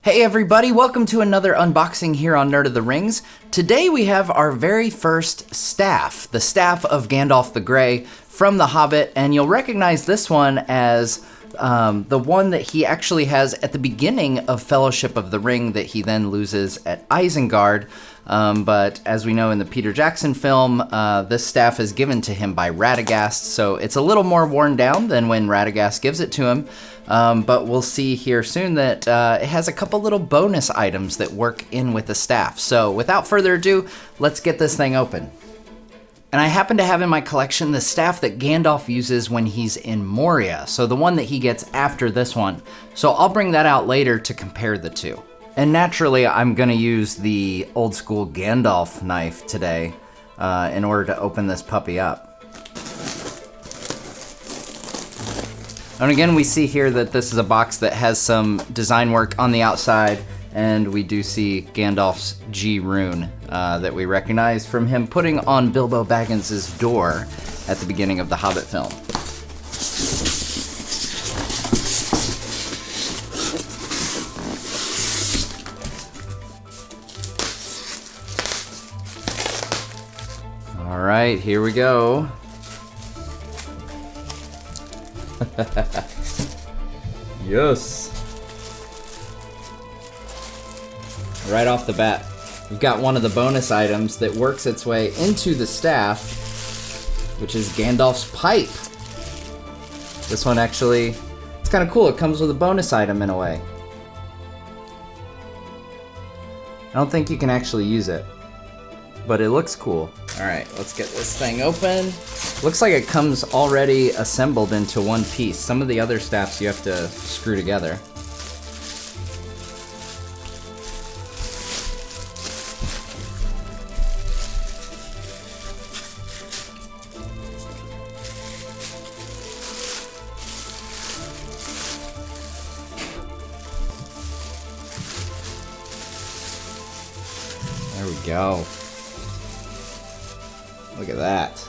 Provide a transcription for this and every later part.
Hey everybody, welcome to another unboxing here on Nerd of the Rings. Today we have our very first staff, the Staff of Gandalf the Grey from The Hobbit, and you'll recognize this one as the one that he actually has at the beginning of Fellowship of the Ring that he then loses at Isengard. But as we know in the Peter Jackson film, this staff is given to him by Radagast, so it's a little more worn down than when Radagast gives it to him. But we'll see here soon that it has a couple little bonus items that work in with the staff. So without further ado, let's get this thing open. And I happen to have in my collection the staff that Gandalf uses when he's in Moria, so the one that he gets after this one. So I'll bring that out later to compare the two. And naturally, I'm gonna use the old school Gandalf knife today in order to open this puppy up. And again, we see here that this is a box that has some design work on the outside, and we do see Gandalf's G rune that we recognize from him putting on Bilbo Baggins' door at the beginning of the Hobbit film. All right, here we go. Yes. Right off the bat, we've got one of the bonus items that works its way into the staff, which is Gandalf's pipe. This one actually, it's kind of cool. It comes with a bonus item in a way. I don't think you can actually use it, but it looks cool. All right, let's get this thing open. Looks like it comes already assembled into one piece. Some of the other staffs you have to screw together. There we go. Look at that.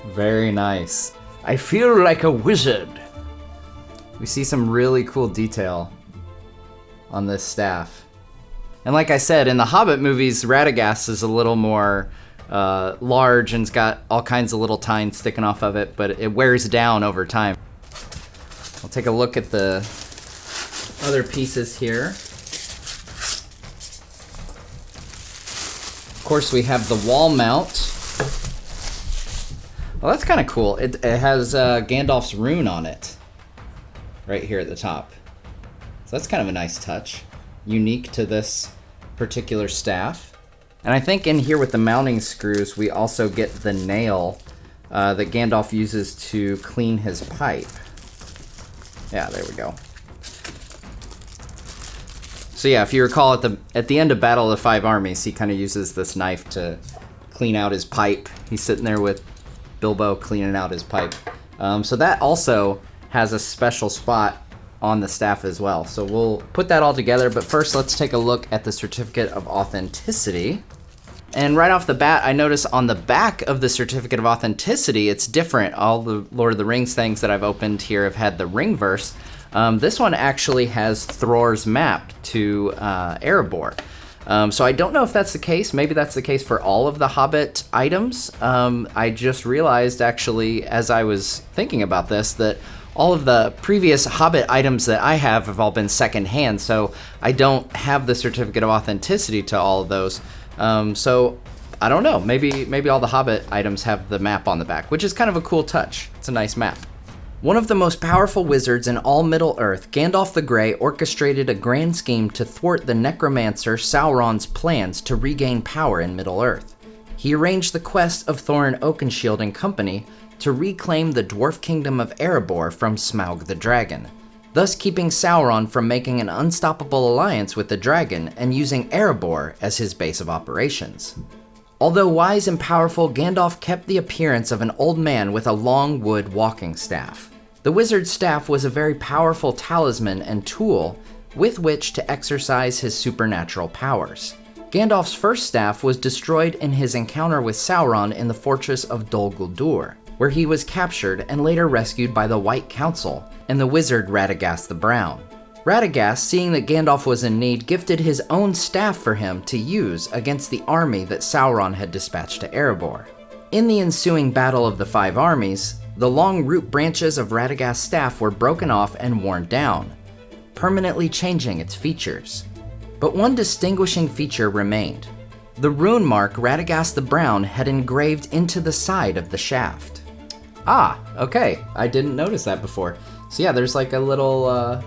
Very nice. I feel like a wizard. We see some really cool detail on this staff. And like I said, in the Hobbit movies, Radagast is a little more large and's got all kinds of little tines sticking off of it, but it wears down over time. I'll take a look at the other pieces here. Of course, we have the wall mount. Well, that's kind of cool. It has Gandalf's rune on it, right here at the top. So that's kind of a nice touch, unique to this particular staff. And I think in here with the mounting screws, we also get the nail that Gandalf uses to clean his pipe. Yeah, there we go. So yeah, if you recall at the end of Battle of the Five Armies, he kind of uses this knife to clean out his pipe. He's sitting there with Bilbo cleaning out his pipe. So that also has a special spot on the staff as well. So we'll put that all together, but first let's take a look at the Certificate of Authenticity. And right off the bat, I notice on the back of the Certificate of Authenticity, it's different. All the Lord of the Rings things that I've opened here have had the ring verse. This one actually has Thror's map to Erebor. So I don't know if that's the case. Maybe that's the case for all of the Hobbit items. I just realized, actually, as I was thinking about this, that all of the previous Hobbit items that I have all been secondhand, so I don't have the Certificate of Authenticity to all of those. So I don't know. Maybe all the Hobbit items have the map on the back, which is kind of a cool touch. It's a nice map. One of the most powerful wizards in all Middle-earth, Gandalf the Grey orchestrated a grand scheme to thwart the necromancer Sauron's plans to regain power in Middle-earth. He arranged the quest of Thorin Oakenshield and company to reclaim the dwarf kingdom of Erebor from Smaug the dragon, thus keeping Sauron from making an unstoppable alliance with the dragon and using Erebor as his base of operations. Although wise and powerful, Gandalf kept the appearance of an old man with a long wood walking staff. The wizard's staff was a very powerful talisman and tool with which to exercise his supernatural powers. Gandalf's first staff was destroyed in his encounter with Sauron in the fortress of Dol Guldur. where he was captured and later rescued by the White Council and the wizard Radagast the Brown. Radagast, seeing that Gandalf was in need, gifted his own staff for him to use against the army that Sauron had dispatched to Erebor. In the ensuing Battle of the Five Armies, the long root branches of Radagast's staff were broken off and worn down, permanently changing its features. But one distinguishing feature remained: the rune mark Radagast the Brown had engraved into the side of the shaft. Ah, okay, I didn't notice that before. So yeah, there's like a little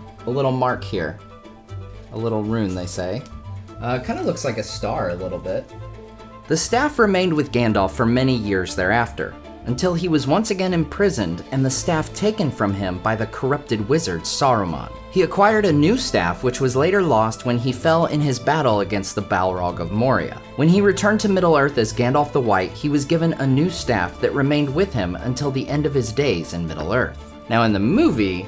mark here. A little rune, they say. Kind of looks like a star a little bit. The staff remained with Gandalf for many years thereafter, until he was once again imprisoned and the staff taken from him by the corrupted wizard Saruman. He acquired a new staff, which was later lost when he fell in his battle against the Balrog of Moria. When he returned to Middle-earth as Gandalf the White, he was given a new staff that remained with him until the end of his days in Middle-earth. Now in the movie,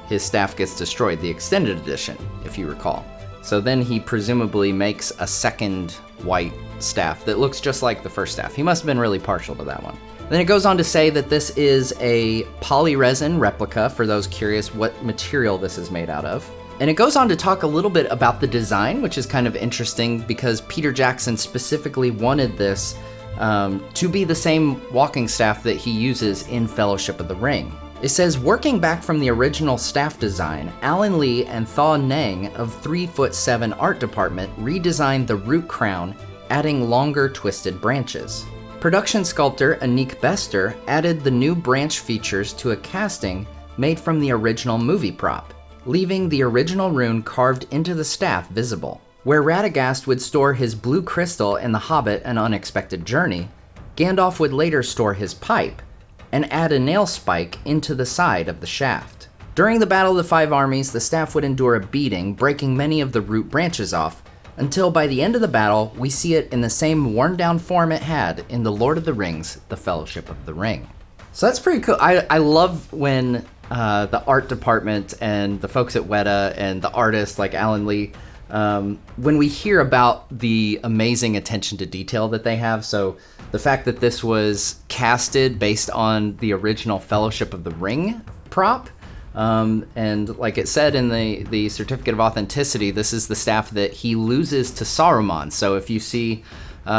his staff gets destroyed, the extended edition, if you recall. So then he presumably makes a second white staff that looks just like the first staff. He must have been really partial to that one. Then it goes on to say that this is a polyresin replica, for those curious what material this is made out of. And it goes on to talk a little bit about the design, which is kind of interesting because Peter Jackson specifically wanted this to be the same walking staff that he uses in Fellowship of the Ring. It says, working back from the original staff design, Alan Lee and Thaw Nang of 3'7" art department redesigned the root crown, adding longer twisted branches. Production sculptor Anik Bester added the new branch features to a casting made from the original movie prop, leaving the original rune carved into the staff visible. Where Radagast would store his blue crystal in The Hobbit: An Unexpected Journey, Gandalf would later store his pipe, and add a nail spike into the side of the shaft. During the Battle of the Five Armies, the staff would endure a beating, breaking many of the root branches off, until by the end of the battle, we see it in the same worn-down form it had in The Lord of the Rings, The Fellowship of the Ring. So that's pretty cool. I love when the art department and the folks at Weta and the artists like Alan Lee, when we hear about the amazing attention to detail that they have. So the fact that this was casted based on the original Fellowship of the Ring prop, and like it said in the certificate of authenticity, this is the staff that he loses to Saruman. So if you see,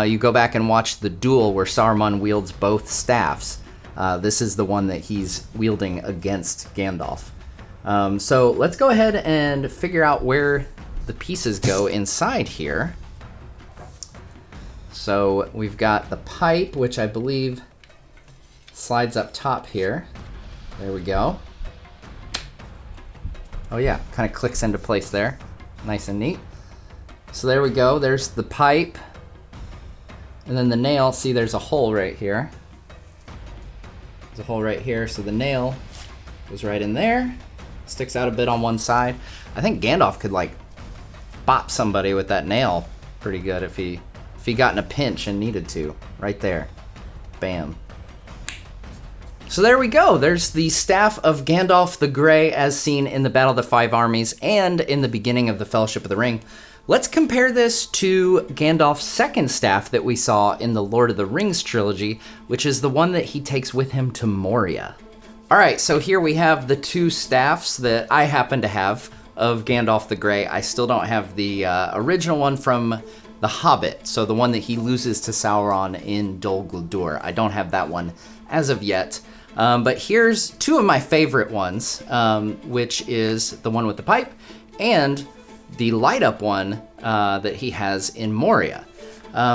you go back and watch the duel where Saruman wields both staffs, this is the one that he's wielding against Gandalf. So let's go ahead and figure out where the pieces go inside here. So we've got the pipe, which I believe slides up top here. There we go. Oh yeah, kind of clicks into place there. Nice and neat. So there we go, there's the pipe. And then the nail, see there's a hole right here. There's a hole right here, so the nail goes right in there. Sticks out a bit on one side. I think Gandalf could like bop somebody with that nail pretty good if he got in a pinch and needed to. Right there. Bam. So there we go. There's the staff of Gandalf the Grey as seen in the Battle of the Five Armies and in the beginning of the Fellowship of the Ring. Let's compare this to Gandalf's second staff that we saw in the Lord of the Rings trilogy, which is the one that he takes with him to Moria. All right, so here we have the two staffs that I happen to have of Gandalf the Grey. I still don't have the original one from The Hobbit, so the one that he loses to Sauron in Dol Guldur. I don't have that one as of yet. But here's two of my favorite ones, which is the one with the pipe and the light up one that he has in Moria.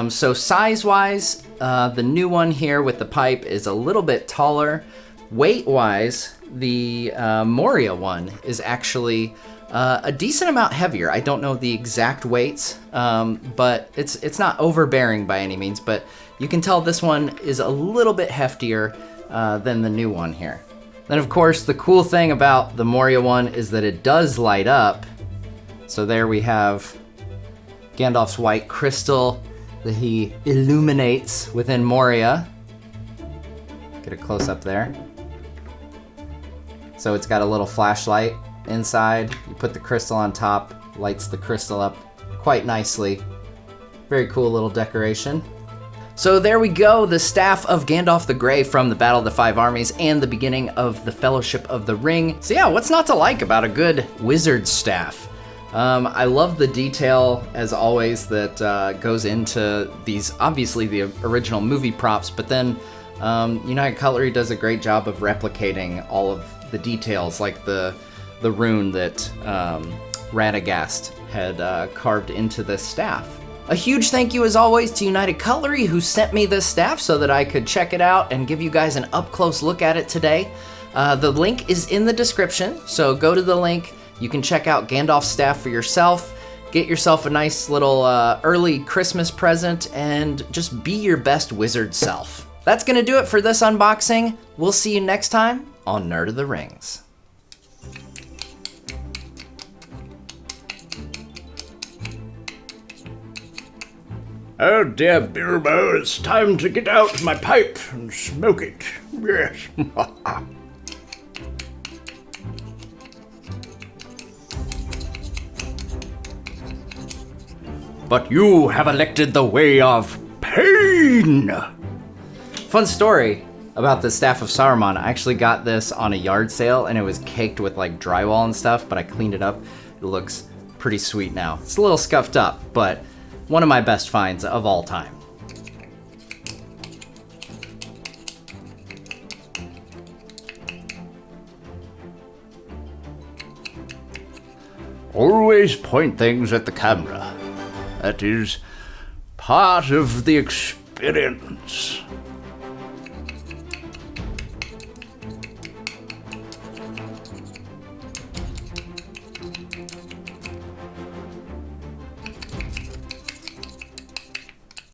So size-wise, the new one here with the pipe is a little bit taller. Weight-wise, the Moria one is actually a decent amount heavier. I don't know the exact weights, but it's not overbearing by any means, but you can tell this one is a little bit heftier than the new one here. Then of course the cool thing about the Moria one is that it does light up. So there we have Gandalf's white crystal that he illuminates within Moria. Get a close up there. So it's got a little flashlight inside. You put the crystal on top, lights the crystal up quite nicely. Very cool little decoration. So there we go, the staff of Gandalf the Grey from the Battle of the Five Armies and the beginning of the Fellowship of the Ring. So yeah, what's not to like about a good wizard staff? I love the detail, as always, that goes into these, obviously the original movie props, but then United Cutlery does a great job of replicating all of the details, like the rune that Radagast had carved into this staff. A huge thank you, as always, to United Cutlery, who sent me this staff so that I could check it out and give you guys an up-close look at it today. The link is in the description, so go to the link. You can check out Gandalf's staff for yourself, get yourself a nice little early Christmas present, and just be your best wizard self. That's going to do it for this unboxing. We'll see you next time on Nerd of the Rings. Oh dear, Bilbo, it's time to get out my pipe and smoke it. Yes. But you have elected the way of pain. Fun story about the Staff of Saruman. I actually got this on a yard sale, and it was caked with like drywall and stuff, but I cleaned it up. It looks pretty sweet now. It's a little scuffed up, but one of my best finds of all time. Always point things at the camera. That is part of the experience.